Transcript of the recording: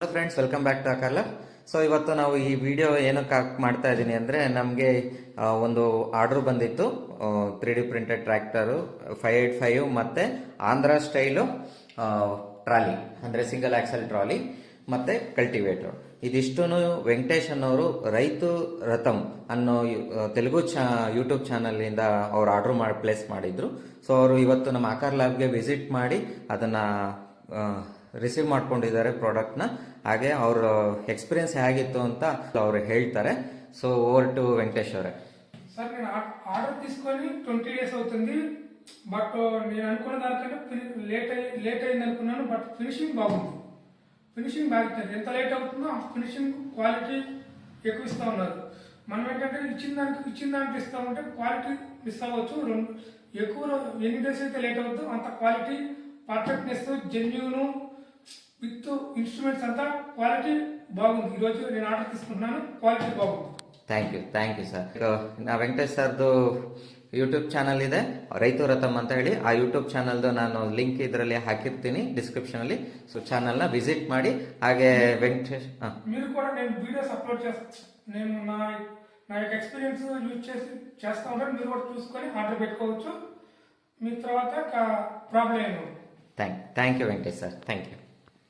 Hello friends, welcome back to ಅಕಾಲ. So ಇವತ್ತು ನಾವು ಈ ವಿಡಿಯೋ ಏನಕ್ಕೆ ಮಾಡ್ತಾ ಇದ್ದೀನಿ ಅಂದರೆ, ನಮಗೆ ಒಂದು ಆರ್ಡರ್ ಬಂದಿತ್ತು. 3D ಪ್ರಿಂಟೆಡ್ ಟ್ರ್ಯಾಕ್ಟರು 585 ಮತ್ತು ಆಂಧ್ರ ಸ್ಟೈಲು ಟ್ರಾಲಿ, ಅಂದರೆ ಸಿಂಗಲ್ ಆಕ್ಸೆಲ್ ಟ್ರಾಲಿ ಮತ್ತು ಕಲ್ಟಿವೇಟರ್. ಇದಿಷ್ಟು ವೆಂಕಟೇಶ್ ಅನ್ನೋರು ರೈತು ರಥಂ ಅನ್ನೋ ತೆಲುಗು ಯೂಟ್ಯೂಬ್ ಚಾನಲಿಂದ ಅವ್ರು ಆರ್ಡರ್ ಪ್ಲೇಸ್ ಮಾಡಿದ್ರು. ಸೊ ಅವರು ಇವತ್ತು ನಮ್ಮ ಆಕಾರ್ ಲ್ಯಾಬ್ಗೆ ವಿಸಿಟ್ ಮಾಡಿ ಅದನ್ನು ರಿಸೀವ್ ಮಾಡ್ಕೊಂಡಿದ್ದಾರೆ ಪ್ರಾಡಕ್ಟ್ನ. ಹಾಗೆ ಅವ್ರ ಎಕ್ಸ್ಪೀರಿಯನ್ಸ್ ಹೇಗಿತ್ತು ಅಂತ ಅವರು ಹೇಳ್ತಾರೆ. సో ఓవర్ టు వెంకటేష్ అవరే. సార్ నేను ఆర్డర్ తీసుకొని 20 days అవుతుంది. బట్ నేను అనుకున్న దానికంటే లేట్ అయింది అనుకున్నాను. బట్ ఫినిషింగ్ బాగుంది. ఫినిషింగ్ బాగుంటుంది. ఎంత లేట్ అవుతుందో ఆ ఫినిషింగ్ క్వాలిటీ ఎక్కువ ఇస్తూ ఉన్నారు. మనం ఏంటంటే ఇచ్చిన దాంట్లో ఇస్తామంటే క్వాలిటీ మిస్ అవ్వచ్చు. ఎక్కువ ఎన్ని డేస్ అయితే లేట్ అవుతుందో అంత quality perfectness genuine with instruments అంతా క్వాలిటీ బాగుంది. ఈరోజు నేను ఆర్డర్ తీసుకుంటున్నాను, క్వాలిటీ బాగుంది. Thank you sir. ನಾ ವೆಂಕಟೇಶ್ ಸರ್ದು ಯೂಟ್ಯೂಬ್ ಚಾನಲ್ ಇದೆ, ರೈತು ರಥಂ ಅಂತ ಹೇಳಿ. ಆ ಯೂಟ್ಯೂಬ್ ಚಾನಲ್ದು ನಾನು ಲಿಂಕ್ ಇದರಲ್ಲಿ ಹಾಕಿರ್ತೀನಿ ಡಿಸ್ಕ್ರಿಪ್ಷನಲ್ಲಿ. ಸೊ ಚಾನಲ್ನ ವಿಸಿಟ್ ಮಾಡಿ. ಹಾಗೆ ವೆಂಕಟೇಶ್ మీరు కూడా నేను వీడియోస్ అప్లోడ్ చేస్తాను. నేను నా యొక్క ఎక్స్పీరియన్స్ యూజ్ చేస్తా ఉంటాను. మీరు కూడా చూసుకొని ఆర్డర్ పెట్టుకోవచ్చు. మీ తర్వాత ప్రాబ్లం ఏమో. Thank you Venkatesh sir, thank you.